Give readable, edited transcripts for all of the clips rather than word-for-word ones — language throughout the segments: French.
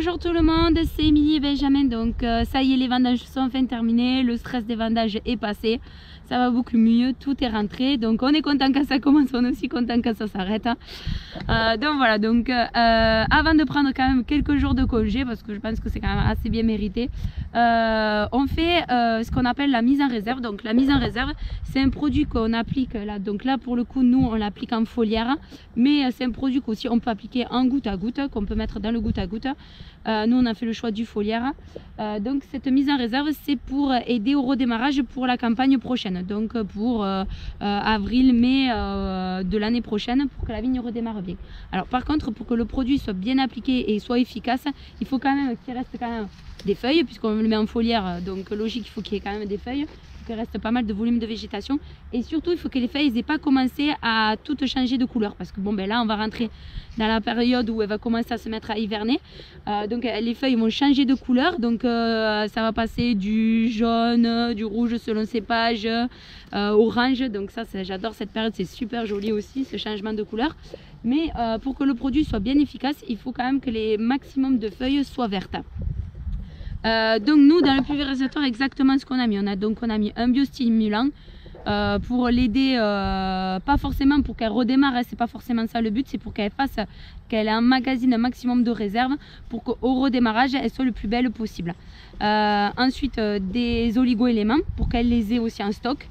Bonjour tout le monde, c'est Émilie et Benjamin. Donc ça y est, les vendages sont enfin terminés, le stress des vendages est passé, ça va beaucoup mieux, tout est rentré. Donc on est content quand ça commence, on est aussi content quand ça s'arrête. Donc voilà, donc avant de prendre quand même quelques jours de congé, parce que je pense que c'est quand même assez bien mérité, on fait ce qu'on appelle la mise en réserve. Donc la mise en réserve, c'est un produit qu'on applique là. Donc là pour le coup, nous on l'applique en foliaire, mais c'est un produit qu'aussi on peut appliquer en goutte à goutte, qu'on peut mettre dans le goutte à goutte. Nous on a fait le choix du foliaire. Donc cette mise en réserve, c'est pour aider au redémarrage pour la campagne prochaine, donc pour avril, mai de l'année prochaine, pour que la vigne redémarre bien. Alors par contre, pour que le produit soit bien appliqué et soit efficace, il faut quand même qu'il reste quand même des feuilles, puisqu'on le met en foliaire, donc logique, il faut qu'il y ait quand même des feuilles, qu'il reste pas mal de volume de végétation, et surtout il faut que les feuilles n'aient pas commencé à toutes changer de couleur, parce que bon ben là on va rentrer dans la période où elle va commencer à se mettre à hiverner, donc les feuilles vont changer de couleur, donc ça va passer du jaune, du rouge selon cépage, orange. Donc ça j'adore cette période, c'est super joli aussi ce changement de couleur. Mais pour que le produit soit bien efficace, il faut quand même que les maximums de feuilles soient vertes. Donc nous dans le pulvérisateur, exactement ce qu'on a mis, on a mis un biostimulant pour l'aider, pas forcément pour qu'elle redémarre, hein, c'est pas forcément ça le but, c'est pour qu'elle emmagasine un maximum de réserve pour qu'au redémarrage elle soit le plus belle possible. Ensuite des oligo-éléments pour qu'elle les ait aussi en stock.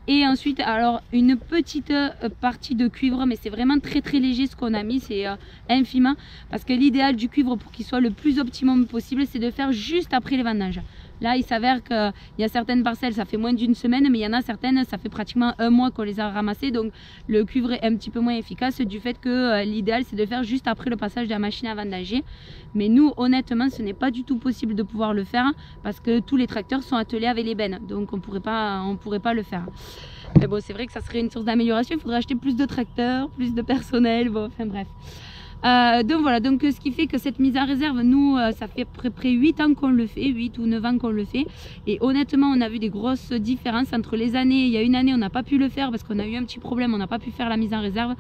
Et ensuite, alors une petite partie de cuivre, mais c'est vraiment très léger ce qu'on a mis, c'est infime, parce que l'idéal du cuivre pour qu'il soit le plus optimum possible, c'est de faire juste après les vendages. Là, il s'avère qu'il y a certaines parcelles, ça fait moins d'une semaine, mais il y en a certaines, ça fait pratiquement un mois qu'on les a ramassées, donc le cuivre est un petit peu moins efficace du fait que l'idéal, c'est de faire juste après le passage de la machine à vendager. Mais nous, honnêtement, ce n'est pas du tout possible de pouvoir le faire, parce que tous les tracteurs sont attelés avec les bennes, donc on pourrait pas le faire. Mais bon, c'est vrai que ça serait une source d'amélioration, il faudrait acheter plus de tracteurs, plus de personnel, bon, enfin bref. Donc voilà, donc ce qui fait que cette mise en réserve, nous ça fait à peu près 8 ans qu'on le fait, 8 ou 9 ans qu'on le fait, et honnêtement on a vu des grosses différences entre les années. Il y a une année on n'a pas pu le faire parce qu'on a eu un petit problème, on n'a pas pu faire la mise en réserve.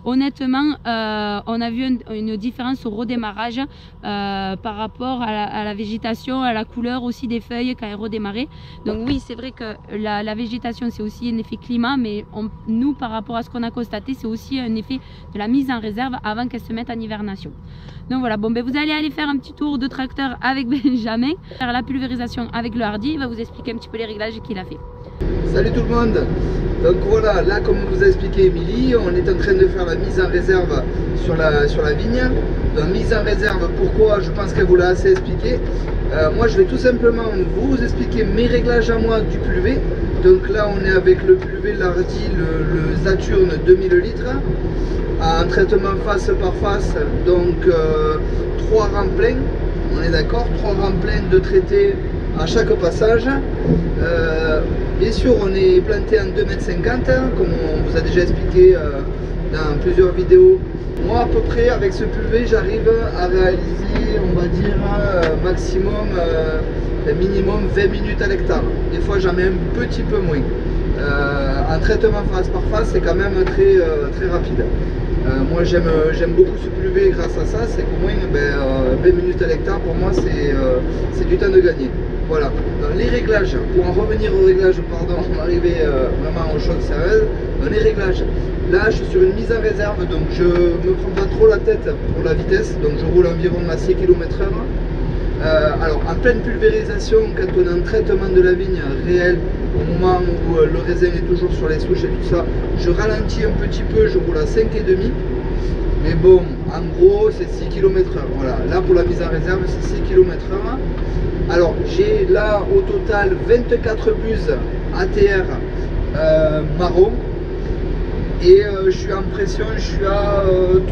Honnêtement, on a vu une différence au redémarrage par rapport à la végétation, à la couleur aussi des feuilles quand elles redémarraient. Donc oui, c'est vrai que la végétation, c'est aussi un effet climat, mais nous, par rapport à ce qu'on a constaté, c'est aussi un effet de la mise en réserve avant qu'elle se mette en hivernation. Donc voilà, bon, ben, vous allez aller faire un petit tour de tracteur avec Benjamin, faire la pulvérisation avec le Hardy, il va vous expliquer un petit peu les réglages qu'il a fait. Salut tout le monde. Donc voilà, là comme vous a expliqué Émilie, on est en train de faire la mise en réserve sur la vigne. Donc mise en réserve, pourquoi? Je pense qu'elle vous l'a assez expliqué. Moi je vais tout simplement vous expliquer mes réglages à moi du pulvé. Donc là on est avec le pulvé Hardy, le Saturn 2000 litres, en traitement face par face, donc 3 rangs pleins, on est d'accord, 3 rangs pleins de traité à chaque passage. Bien sûr on est planté en 2,50 m, comme on vous a déjà expliqué dans plusieurs vidéos. Moi à peu près avec ce pulvé j'arrive à réaliser, on va dire maximum, minimum 20 minutes à l'hectare. Des fois j'en mets un petit peu moins. Un traitement face par face c'est quand même très rapide. Moi j'aime beaucoup ce pulvé grâce à ça, c'est qu'au moins 20 minutes à l'hectare pour moi c'est du temps de gagner. Voilà, dans les réglages, pour en revenir aux réglages, pardon, on va arriver vraiment aux choses sérieuses. Dans les réglages, là je suis sur une mise en réserve, donc je me prends pas trop la tête pour la vitesse, donc je roule environ à 6 km/h. Alors en pleine pulvérisation, quand on est en traitement de la vigne réel, au moment où le raisin est toujours sur les souches et tout ça, je ralentis un petit peu, je roule à 5,5. Mais bon, en gros c'est 6 km/h. Voilà, là pour la mise en réserve c'est 6 km/h. Alors j'ai là au total 24 buses ATR marron, et je suis en pression, je suis à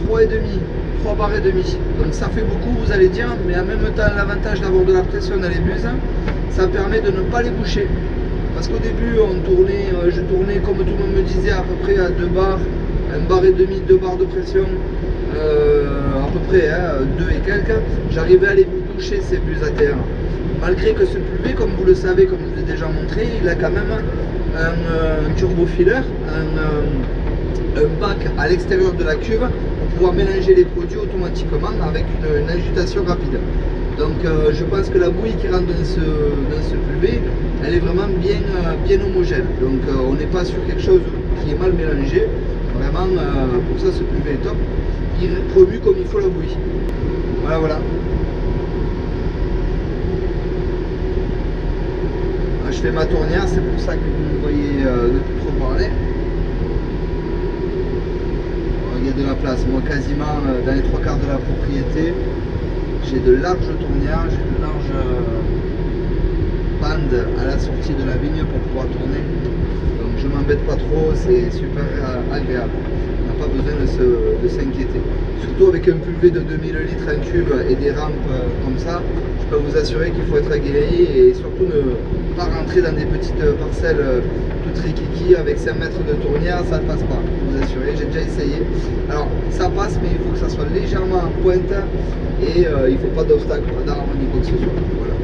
3 bars et demi. Donc ça fait beaucoup vous allez dire, mais en même temps l'avantage d'avoir de la pression dans les buses, ça permet de ne pas les boucher. Parce qu'au début je tournais comme tout le monde me disait à peu près à 2 bars, 1 bar et demi, 2 bars de pression, à peu près 2 et quelques. J'arrivais à les boucher ces buses ATR. Malgré que ce pulvé, comme vous le savez, comme je vous ai déjà montré, il a quand même un turbo filler, un bac à l'extérieur de la cuve pour pouvoir mélanger les produits automatiquement avec une agitation rapide. Donc je pense que la bouillie qui rentre dans ce PV, elle est vraiment bien homogène. Donc on n'est pas sur quelque chose qui est mal mélangé. Vraiment, pour ça ce PV est top. Il remue comme il faut la bouillie. Voilà, voilà. Je fais ma tournière, c'est pour ça que vous me voyez ne plus trop parler. Il y a de la place. Moi, quasiment dans les 3 quarts de la propriété, j'ai de larges tournières, j'ai de larges bandes à la sortie de la vigne pour pouvoir tourner. Donc je m'embête pas trop, c'est super agréable. On n'a pas besoin de s'inquiéter. Surtout avec un PV de 2000 litres en cube et des rampes comme ça, je peux vous assurer qu'il faut être aguerri et surtout ne pas rentrer dans des petites parcelles toutes rikiki avec 5 mètres de tournière, ça ne passe pas, je peux vous assurer, j'ai déjà essayé. Alors ça passe, mais il faut que ça soit légèrement en pointe et il ne faut pas d'obstacle, pas d'arbre ni quoi que ce soit. Voilà.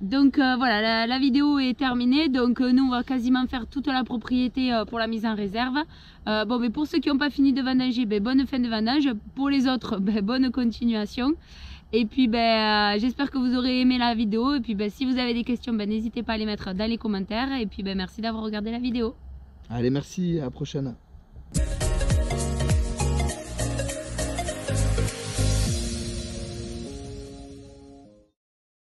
Donc voilà, la vidéo est terminée. Donc nous on va quasiment faire toute la propriété pour la mise en réserve. Bon, mais pour ceux qui n'ont pas fini de vendanger, bonne fin de vendage. Pour les autres, bonne continuation. Et puis j'espère que vous aurez aimé la vidéo. Et puis si vous avez des questions, n'hésitez pas à les mettre dans les commentaires. Et puis merci d'avoir regardé la vidéo. Allez, merci, à la prochaine.